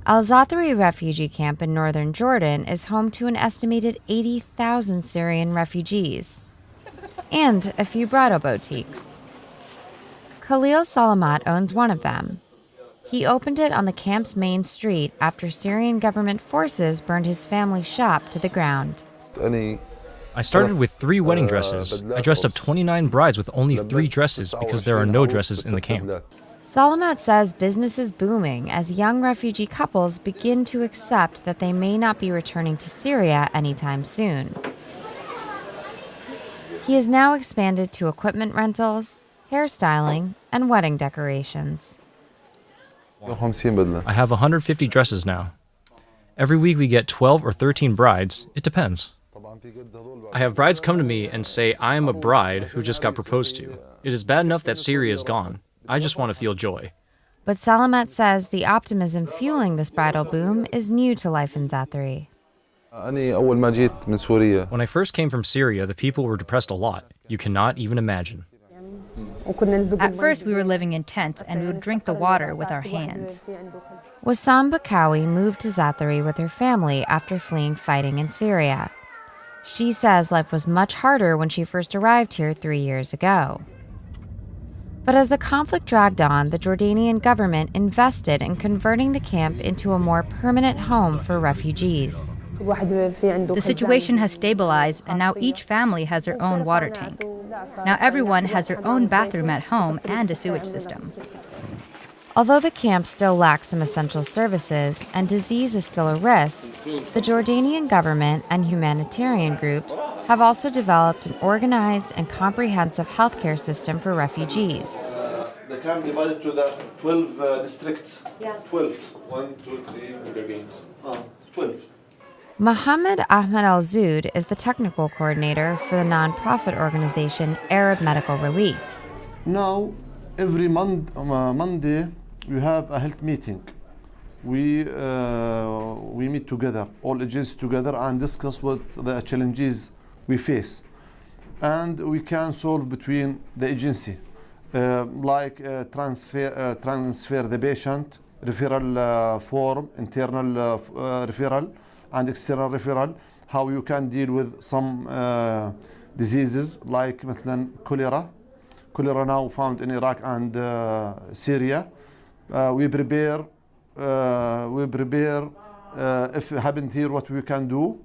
Al-Za'atari refugee camp in northern Jordan is home to an estimated 80,000 Syrian refugees and a few bridal boutiques. Khalil Salamat owns one of them. He opened it on the camp's main street after Syrian government forces burned his family's shop to the ground. I started with 3 wedding dresses. I dressed up 29 brides with only 3 dresses because there are no dresses in the camp. Salamat says business is booming as young refugee couples begin to accept that they may not be returning to Syria anytime soon. He has now expanded to equipment rentals, hairstyling, and wedding decorations. I have 150 dresses now. Every week we get 12 or 13 brides. It depends. I have brides come to me and say, I am a bride who just got proposed to. It is bad enough that Syria is gone. I just want to feel joy. But Salamat says the optimism fueling this bridal boom is new to life in Za'atari. When I first came from Syria, the people were depressed a lot. You cannot even imagine. At first, we were living in tents and we would drink the water with our hands. Wassam Bakawi moved to Za'atari with her family after fleeing fighting in Syria. She says life was much harder when she first arrived here 3 years ago. But as the conflict dragged on, the Jordanian government invested in converting the camp into a more permanent home for refugees. The situation has stabilized, and now each family has their own water tank. Now everyone has their own bathroom at home and a sewage system. Although the camp still lacks some essential services and disease is still a risk, the Jordanian government and humanitarian groups have also developed an organized and comprehensive healthcare system for refugees. The camp divided to the 12 districts. Yes. 12. 1, 2, 3, 12. Mohammed Ahmed Al-Zoud is the technical coordinator for the nonprofit organization Arab Medical Relief. Now, every Monday, we have a health meeting. We meet together, all agencies together, and discuss what the challenges we face. And we can solve between the agency, transfer the patient, referral form, internal referral, and external referral, how you can deal with some diseases like cholera. Cholera now found in Iraq and Syria. We prepare if it happened here, what we can do.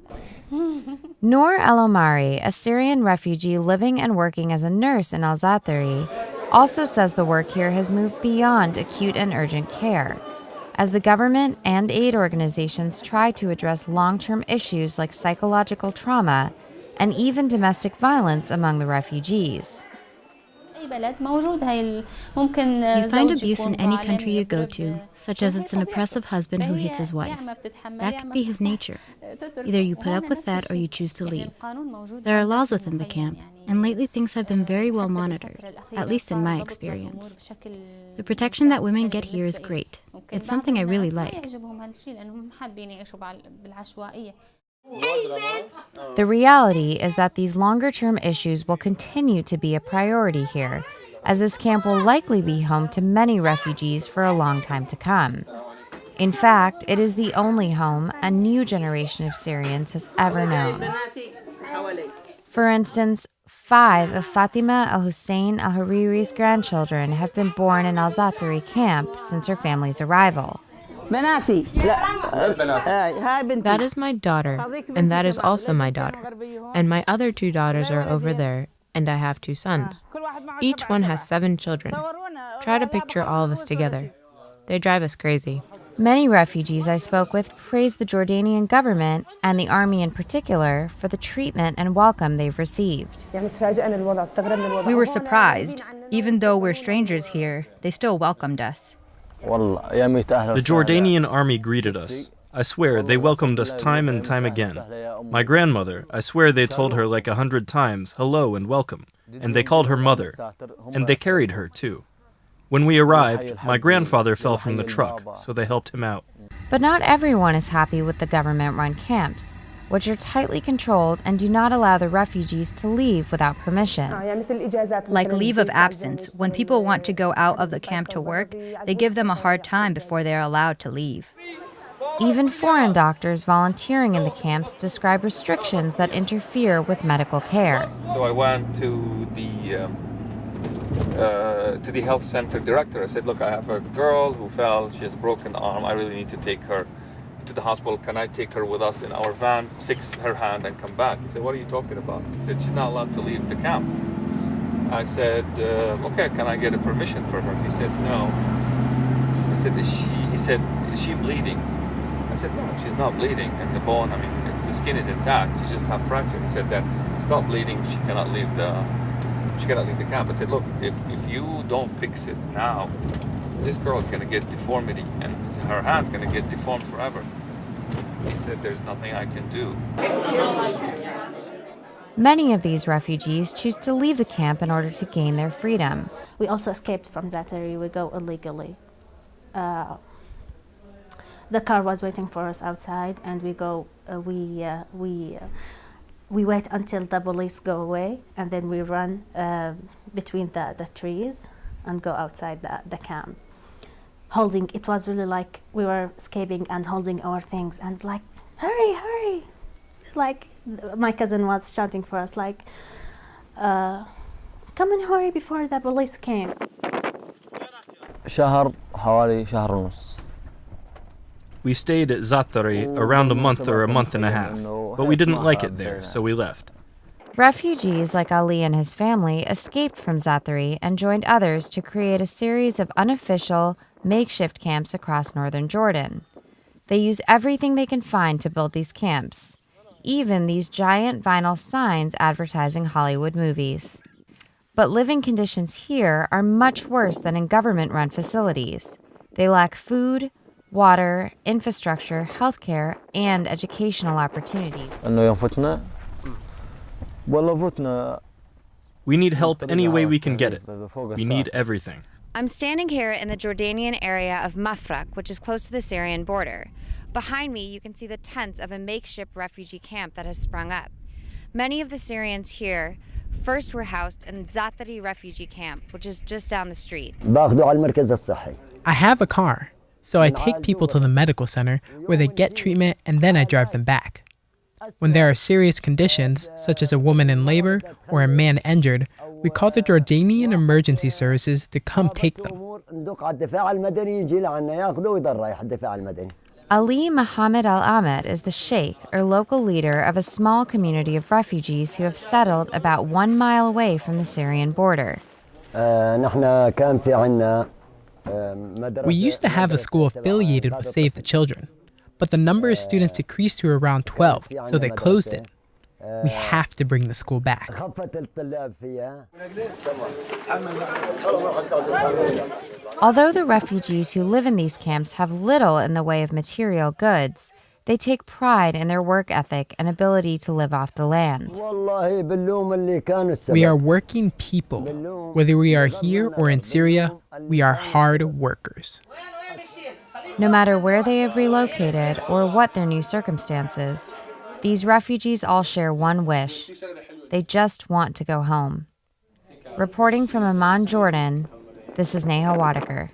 Noor El Omari, a Syrian refugee living and working as a nurse in Al-Za'atari, also says the work here has moved beyond acute and urgent care, as the government and aid organizations try to address long-term issues like psychological trauma and even domestic violence among the refugees. You find abuse in any country you go to, such as it's an oppressive husband who hits his wife. That could be his nature. Either you put up with that or you choose to leave. There are laws within the camp, and lately things have been very well monitored, at least in my experience. The protection that women get here is great. It's something I really like. The reality is that these longer-term issues will continue to be a priority here, as this camp will likely be home to many refugees for a long time to come. In fact, it is the only home a new generation of Syrians has ever known. For instance, 5 of Fatima al-Hussein al-Hariri's grandchildren have been born in Al-Za'atari camp since her family's arrival. That is my daughter, and that is also my daughter. And my other 2 daughters are over there, and I have 2 sons. Each one has 7 children. Try to picture all of us together. They drive us crazy. Many refugees I spoke with praised the Jordanian government, and the army in particular, for the treatment and welcome they've received. We were surprised. Even though we're strangers here, they still welcomed us. The Jordanian army greeted us. I swear, they welcomed us time and time again. My grandmother, I swear they told her like 100 times, hello and welcome. And they called her mother. And they carried her, too. When we arrived, my grandfather fell from the truck, so they helped him out. But not everyone is happy with the government-run camps, which are tightly controlled and do not allow the refugees to leave without permission. Like leave of absence, when people want to go out of the camp to work, they give them a hard time before they are allowed to leave. Even foreign doctors volunteering in the camps describe restrictions that interfere with medical care. So I went to the health center director. I said, look, I have a girl who fell, she has a broken arm, I really need to take her to the hospital. Can I take her with us in our vans, fix her hand and come back? He said, what are you talking about? He said, she's not allowed to leave the camp. I said, okay, can I get a permission for her? He said, no. I said, he said, is she bleeding? I said, no, she's not bleeding. And the bone, I mean, the skin is intact. She just have fracture. He said that it's not bleeding. She cannot leave the camp. I said, look, if you don't fix it now, this girl is going to get deformity and her hand's going to get deformed forever. He said, there's nothing I can do. Many of these refugees choose to leave the camp in order to gain their freedom. We also escaped from za'atari. We go illegally. The car was waiting for us outside, and we wait until the police go away, and then we run between the trees and go outside the camp. It was really like we were escaping and holding our things and like, hurry, hurry. Like my cousin was shouting for us like, come and hurry before the police came. We stayed at Za'atari around a month or a month and a half, but we didn't like it there, so we left. Refugees like Ali and his family escaped from Za'atari and joined others to create a series of unofficial, makeshift camps across northern Jordan. They use everything they can find to build these camps, even these giant vinyl signs advertising Hollywood movies. But living conditions here are much worse than in government-run facilities. They lack food, water, infrastructure, healthcare, and educational opportunities. We need help any way we can get it. We need everything. I'm standing here in the Jordanian area of Mafraq, which is close to the Syrian border. Behind me, you can see the tents of a makeshift refugee camp that has sprung up. Many of the Syrians here first were housed in Za'atari refugee camp, which is just down the street. I have a car, so I take people to the medical center where they get treatment and then I drive them back. When there are serious conditions, such as a woman in labor or a man injured, we call the Jordanian emergency services to come take them. Ali Mohammed Al-Ahmed is the sheikh, or local leader of a small community of refugees who have settled about 1 mile away from the Syrian border. We used to have a school affiliated with Save the Children, but the number of students decreased to around 12, so they closed it. We have to bring the school back. Although the refugees who live in these camps have little in the way of material goods, they take pride in their work ethic and ability to live off the land. We are working people. Whether we are here or in Syria, we are hard workers. No matter where they have relocated or what their new circumstances, these refugees all share one wish. They just want to go home. Reporting from Amman, Jordan, this is Neha Wadaker.